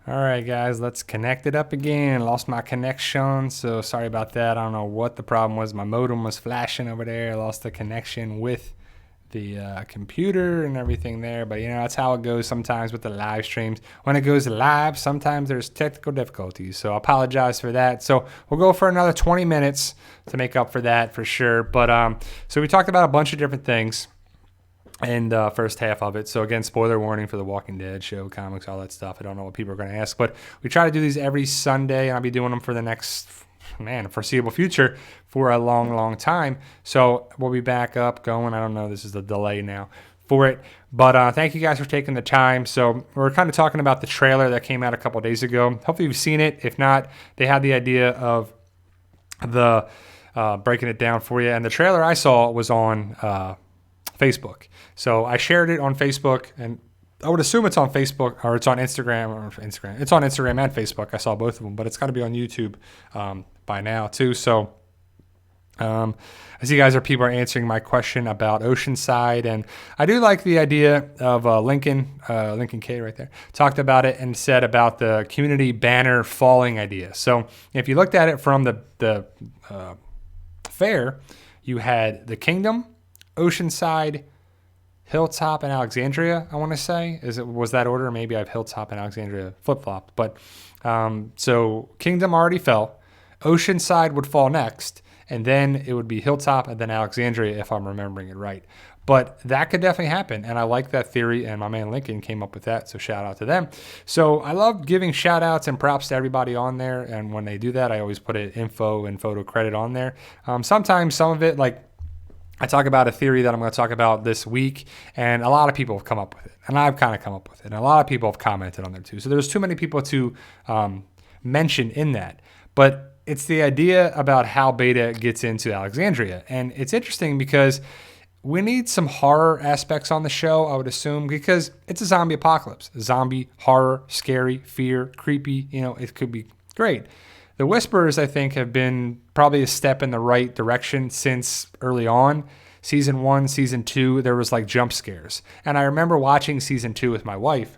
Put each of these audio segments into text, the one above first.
All right, guys, let's connect it up again. Lost my connection, so sorry about that. I don't know what the problem was. My modem was flashing over there. I lost the connection with the computer and everything there. But, you know, that's how it goes sometimes with the live streams. When it goes live, sometimes there's technical difficulties. So I apologize for that. So we'll go for another 20 minutes to make up for that for sure. But so we talked about a bunch of different things and first half of it. So again, spoiler warning for The Walking Dead show, comics, all that stuff. I don't know what people are going to ask, but we try to do these every Sunday, and I'll be doing them for the next, foreseeable future for a long, long time. So we'll be back up going. I don't know. This is the delay now for it. But thank you guys for taking the time. So we're kind of talking about the trailer that came out a couple days ago. Hopefully you've seen it. If not, they had the idea of the breaking it down for you. And the trailer I saw was on Facebook. So I shared it on Facebook, and I would assume it's on Facebook or it's on Instagram It's on Instagram and Facebook. I saw both of them, but it's got to be on YouTube by now too. So I see people are answering my question about Oceanside, and I do like the idea of Lincoln K right there, talked about it and said about the community banner falling idea. So if you looked at it from the fair, you had the Kingdom, Oceanside, Hilltop, and Alexandria, I want to say. Was that order? Maybe I have Hilltop and Alexandria flip-flopped. But so Kingdom already fell. Oceanside would fall next, and then it would be Hilltop and then Alexandria, if I'm remembering it right. But that could definitely happen, and I like that theory, and my man Lincoln came up with that, so shout out to them. So I love giving shout outs and props to everybody on there, and when they do that, I always put an info and photo credit on there. Sometimes some of it, like, I talk about a theory that I'm going to talk about this week, and a lot of people have come up with it, and I've kind of come up with it, and a lot of people have commented on there too. So there's too many people to mention in that, but it's the idea about how Beta gets into Alexandria, and it's interesting because we need some horror aspects on the show, I would assume, because it's a zombie apocalypse. Zombie, horror, scary, fear, creepy, it could be great. The Whispers, I think, have been probably a step in the right direction since early on. Season 1, Season 2, there was like jump scares. And I remember watching Season 2 with my wife.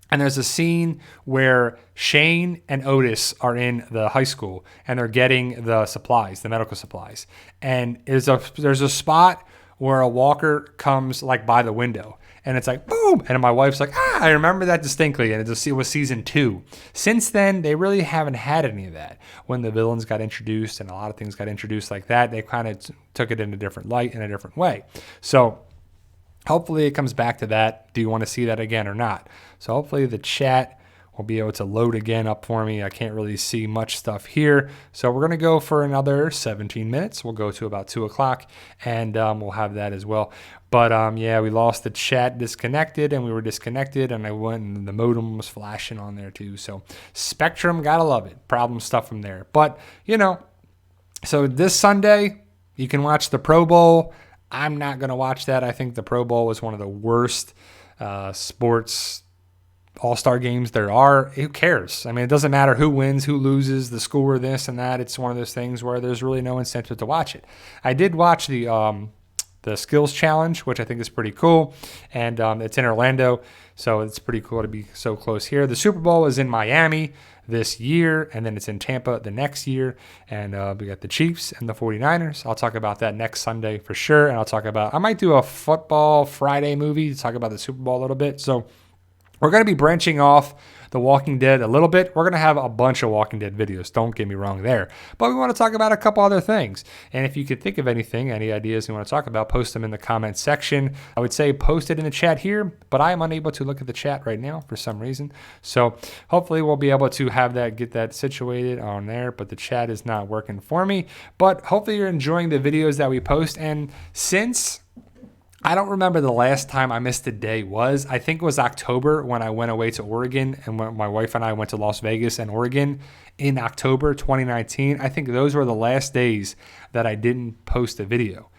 And there's a scene where Shane and Otis are in the high school and they're getting the supplies, the medical supplies. And there's a spot where a walker comes like by the window. And it's like, boom. And my wife's like, I remember that distinctly. And it was Season 2. Since then, they really haven't had any of that. When the villains got introduced and a lot of things got introduced like that, they kind of took it in a different light, in a different way. So hopefully it comes back to that. Do you want to see that again or not? So hopefully the chat will be able to load again up for me. I can't really see much stuff here. So we're going to go for another 17 minutes. We'll go to about 2 o'clock, and we'll have that as well. But yeah, we lost the chat, disconnected, and we were disconnected, and I went and the modem was flashing on there too. So Spectrum, gotta love it. Problem stuff from there. But, so this Sunday, you can watch the Pro Bowl. I'm not going to watch that. I think the Pro Bowl was one of the worst sports all-star games there are. Who cares? I mean, it doesn't matter who wins, who loses, the score, this and that. It's one of those things where there's really no incentive to watch it. I did watch the skills challenge, which I think is pretty cool. And it's in Orlando, so it's pretty cool to be so close here. The Super Bowl is in Miami this year, and then it's in Tampa the next year. And we got the Chiefs and the 49ers. I'll talk about that next Sunday for sure. And I might do a football Friday movie to talk about the Super Bowl a little bit. So we're going to be branching off The Walking Dead a little bit. We're going to have a bunch of Walking Dead videos. Don't get me wrong there. But we want to talk about a couple other things. And if you could think of anything, any ideas you want to talk about, post them in the comments section. I would say post it in the chat here, but I am unable to look at the chat right now for some reason. So hopefully we'll be able to get that situated on there, but the chat is not working for me. But hopefully you're enjoying the videos that we post. And since I don't remember the last time I missed a day I think it was October when I went away to Oregon, and when my wife and I went to Las Vegas and Oregon in October 2019. I think those were the last days that I didn't post a video.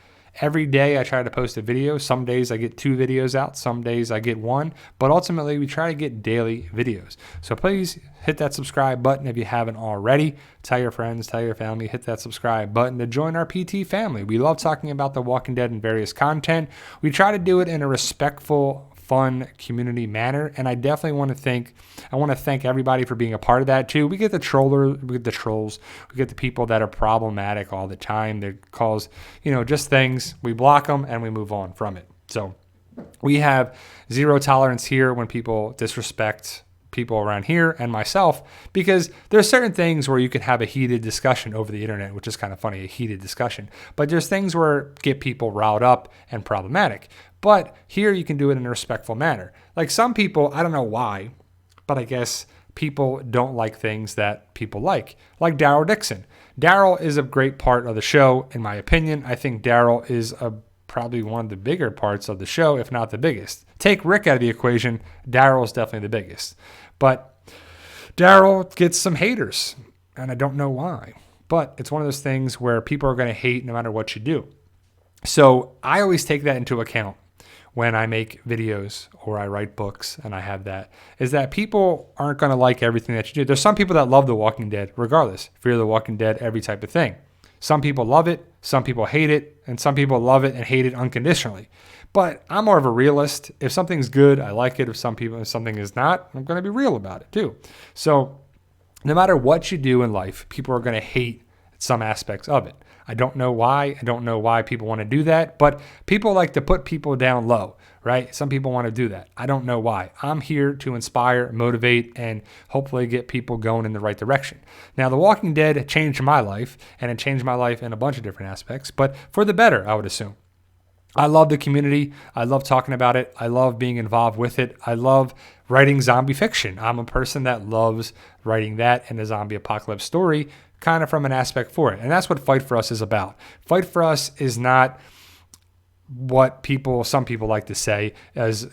Every day I try to post a video. Some days I get 2 videos out. Some days I get 1. But ultimately, we try to get daily videos. So please hit that subscribe button if you haven't already. Tell your friends, tell your family, hit that subscribe button to join our PT family. We love talking about The Walking Dead and various content. We try to do it in a respectful fun community manner. And I definitely want to thank everybody for being a part of that too. We get the trolls, we get the people that are problematic all the time. That cause, just things. We block them and we move on from it. So we have zero tolerance here when people disrespect people around here and myself, because there's certain things where you can have a heated discussion over the internet, which is kind of funny, a heated discussion. But there's things where get people riled up and problematic. But here you can do it in a respectful manner. Like some people, I don't know why, but I guess people don't like things that people like Daryl Dixon. Daryl is a great part of the show, in my opinion. I think Daryl is probably one of the bigger parts of the show, if not the biggest. Take Rick out of the equation, Daryl is definitely the biggest. But Daryl gets some haters, and I don't know why. But it's one of those things where people are going to hate no matter what you do. So I always take that into account when I make videos or I write books, and I have that, is that people aren't going to like everything that you do. There's some people that love The Walking Dead regardless. Fear the Walking Dead, every type of thing. Some people love it, some people hate it, and some people love it and hate it unconditionally. But I'm more of a realist. If something's good, I like it. If something is not, I'm going to be real about it too. So no matter what you do in life, people are going to hate some aspects of it. I don't know why. I don't know why people want to do that, but people like to put people down low, right? Some people want to do that. I don't know why. I'm here to inspire, motivate, and hopefully get people going in the right direction. Now, The Walking Dead changed my life, and it changed my life in a bunch of different aspects, but for the better, I would assume. I love the community. I love talking about it. I love being involved with it. I love writing zombie fiction. I'm a person that loves writing that and a zombie apocalypse story, kind of from an aspect for it. And that's what Fight For Us is about. Fight For Us is not what some people like to say as,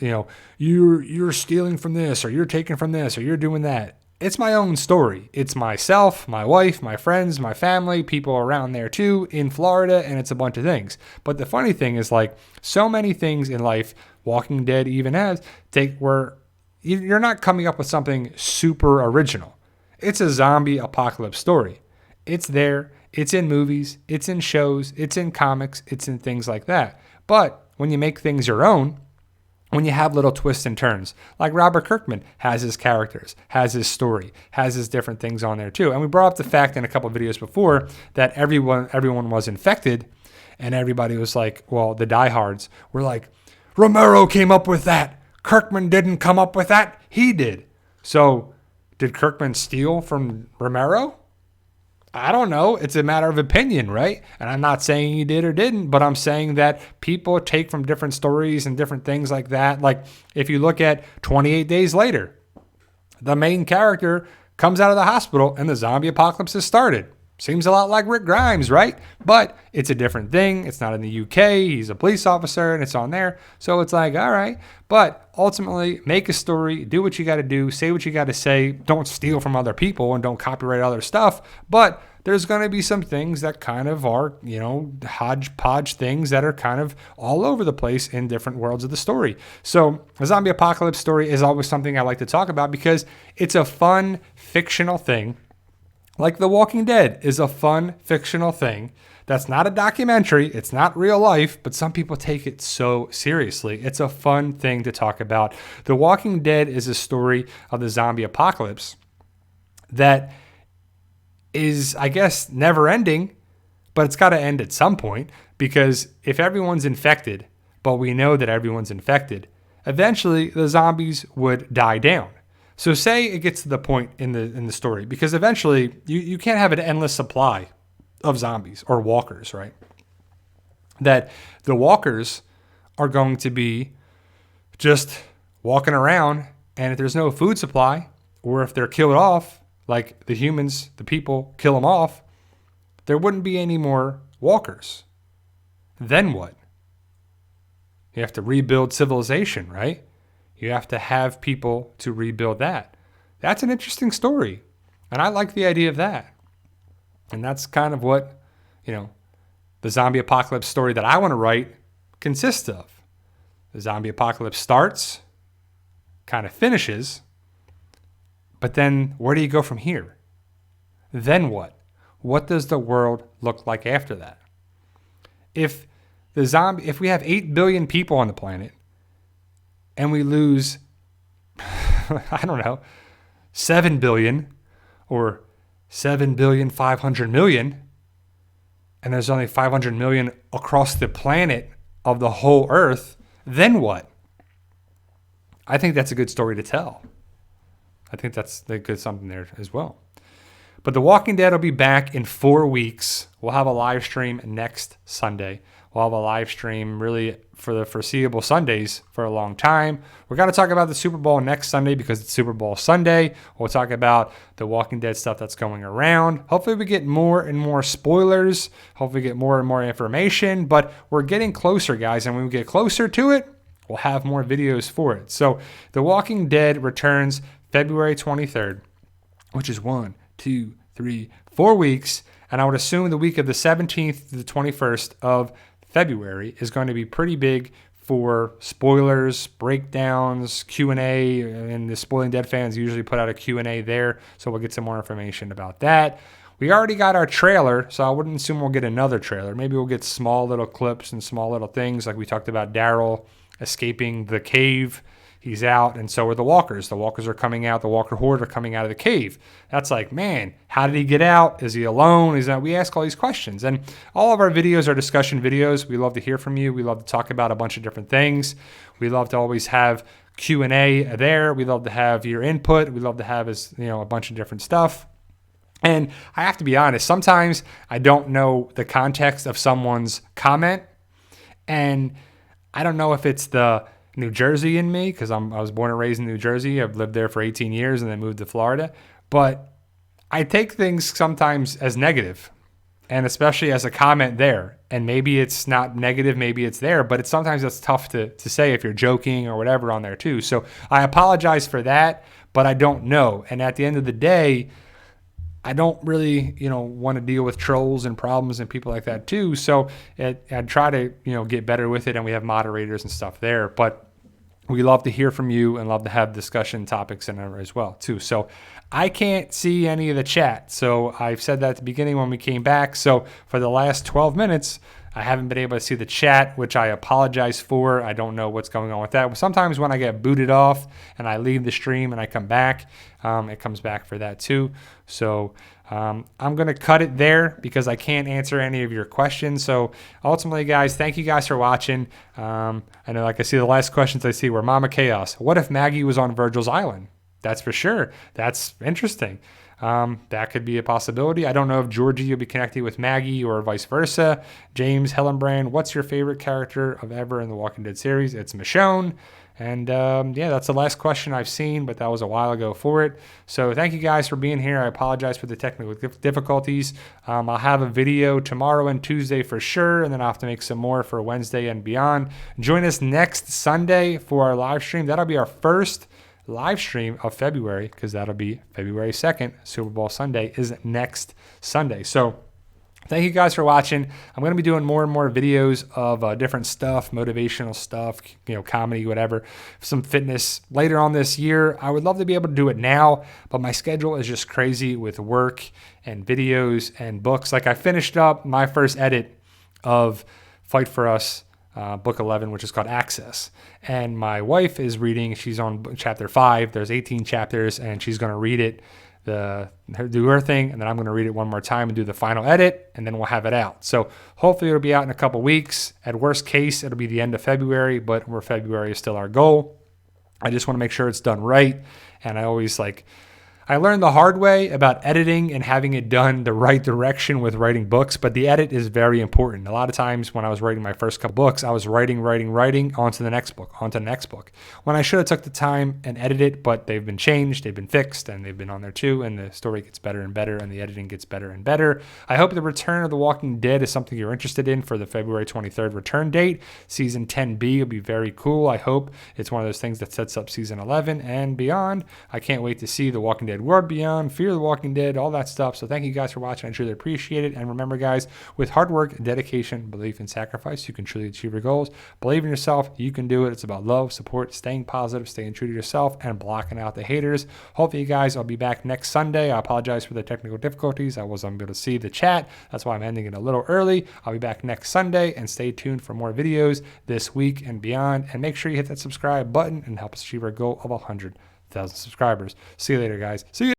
you're stealing from this, or you're taking from this, or you're doing that. It's my own story. It's myself, my wife, my friends, my family, people around there too, in Florida, and it's a bunch of things. But the funny thing is, like, so many things in life, Walking Dead even has, where you're not coming up with something super original. It's a zombie apocalypse story. It's there. It's in movies. It's in shows. It's in comics. It's in things like that. But when you make things your own, when you have little twists and turns, like Robert Kirkman has his characters, has his story, has his different things on there too. And we brought up the fact in a couple of videos before that everyone was infected, and everybody was like, well, the diehards were like, Romero came up with that. Kirkman didn't come up with that. He did. So did Kirkman steal from Romero? I don't know. It's a matter of opinion, right? And I'm not saying he did or didn't, but I'm saying that people take from different stories and different things like that. Like if you look at 28 Days Later, the main character comes out of the hospital and the zombie apocalypse has started. Seems a lot like Rick Grimes, right? But it's a different thing. It's not in the UK. He's a police officer and it's on there. So it's like, all right. But ultimately, make a story, do what you got to do, say what you got to say. Don't steal from other people and don't copyright other stuff. But there's going to be some things that kind of are, hodgepodge things that are kind of all over the place in different worlds of the story. So a zombie apocalypse story is always something I like to talk about because it's a fun, fictional thing. Like The Walking Dead is a fun, fictional thing. That's not a documentary. It's not real life, but some people take it so seriously. It's a fun thing to talk about. The Walking Dead is a story of the zombie apocalypse that is, I guess, never ending, but it's got to end at some point because if everyone's infected, but we know that everyone's infected, eventually the zombies would die down. So say it gets to the point in the story, because eventually you can't have an endless supply of zombies or walkers, right? That the walkers are going to be just walking around, and if there's no food supply, or if they're killed off, like the humans, the people kill them off, there wouldn't be any more walkers. Then what? You have to rebuild civilization, right? You have to have people to rebuild that. That's an interesting story. And I like the idea of that. And that's kind of what, the zombie apocalypse story that I want to write consists of. The zombie apocalypse starts, kind of finishes, but then where do you go from here? Then what? What does the world look like after that? If we have 8 billion people on the planet, and we lose, I don't know, 7 billion or 7,500,000,000, and there's only 500 million across the planet of the whole earth, then what? I think that's a good story to tell. I think that's a good something there as well. But The Walking Dead will be back in 4 weeks. We'll have a live stream next Sunday. We'll have a live stream really for the foreseeable Sundays for a long time. We're going to talk about the Super Bowl next Sunday because it's Super Bowl Sunday. We'll talk about the Walking Dead stuff that's going around. Hopefully we get more and more spoilers. Hopefully we get more and more information. But we're getting closer, guys. And when we get closer to it, we'll have more videos for it. So The Walking Dead returns February 23rd, which is 1, 2, 3, 4 weeks. And I would assume the week of the 17th to the 21st of February is going to be pretty big for spoilers, breakdowns, Q&A, and the Spoiling Dead fans usually put out a Q&A there, so we'll get some more information about that. We already got our trailer, so I wouldn't assume we'll get another trailer. Maybe we'll get small little clips and small little things, like we talked about Daryl escaping the cave. He's out, and so are the walkers. The walkers are coming out. The walker horde are coming out of the cave. That's like, man, how did he get out? Is he alone? We ask all these questions. And all of our videos are discussion videos. We love to hear from you. We love to talk about a bunch of different things. We love to always have Q&A there. We love to have your input. We love to have a bunch of different stuff. And I have to be honest, sometimes I don't know the context of someone's comment. And I don't know if it's the New Jersey in me, because I was born and raised in New Jersey. I've lived there for 18 years and then moved to Florida. But I take things sometimes as negative, and especially as a comment there. And maybe it's not negative, maybe it's there, but sometimes it's tough to say if you're joking or whatever on there too. So I apologize for that, but I don't know. And at the end of the day, I don't really, want to deal with trolls and problems and people like that too. So I try to, get better with it, and we have moderators and stuff there. But we love to hear from you and love to have discussion topics in there as well too. So I can't see any of the chat. So I've said that at the beginning when we came back. So for the last 12 minutes, I haven't been able to see the chat, which I apologize for. I don't know what's going on with that. Sometimes when I get booted off and I leave the stream and I come back, it comes back for that too. So I'm going to cut it there because I can't answer any of your questions. So ultimately, guys, thank you guys for watching. I know, I see the last questions I see were Mama Chaos. What if Maggie was on Virgil's Island? That's for sure. That's interesting. That could be a possibility. I don't know if Georgie will be connecting with Maggie or vice versa. James Hellenbrand, what's your favorite character of ever in the Walking Dead series? It's Michonne. And that's the last question I've seen, but that was a while ago for it. So thank you guys for being here. I apologize for the technical difficulties. I'll have a video tomorrow and Tuesday for sure, and then I'll have to make some more for Wednesday and beyond. Join us next Sunday for our live stream. That'll be our first live stream of February, because that'll be February 2nd. Super Bowl Sunday is next Sunday. So thank you guys for watching. I'm going to be doing more and more videos of different stuff, motivational stuff, comedy, whatever, some fitness later on this year. I would love to be able to do it now, but my schedule is just crazy with work and videos and books. Like, I finished up my first edit of Fight For Us, book 11, which is called Access. And my wife is reading, she's on chapter 5. There's 18 chapters, and she's going to read it, do her thing, and then I'm going to read it one more time and do the final edit, and then we'll have it out. So hopefully it'll be out in a couple weeks. At worst case, it'll be the end of February, but where February is still our goal. I just want to make sure it's done right. And I learned the hard way about editing and having it done the right direction with writing books, but the edit is very important. A lot of times when I was writing my first couple books, I was writing onto the next book. When I should have took the time and edited it, but they've been changed, they've been fixed, and they've been on there too, and the story gets better and better, and the editing gets better and better. I hope the return of The Walking Dead is something you're interested in for the February 23rd return date. Season 10B will be very cool. I hope it's one of those things that sets up season 11 and beyond. I can't wait to see The Walking Dead Dead World Beyond, Fear the Walking Dead, all that stuff. So thank you guys for watching. I truly appreciate it. And remember, guys, with hard work, dedication, belief, and sacrifice, you can truly achieve your goals. Believe in yourself. You can do it. It's about love, support, staying positive, staying true to yourself, and blocking out the haters. Hopefully, you guys, I'll be back next Sunday. I apologize for the technical difficulties. I wasn't able to see the chat. That's why I'm ending it a little early. I'll be back next Sunday, and stay tuned for more videos this week and beyond. And make sure you hit that subscribe button and help us achieve our goal of 100,000 subscribers. See you later, guys. See you.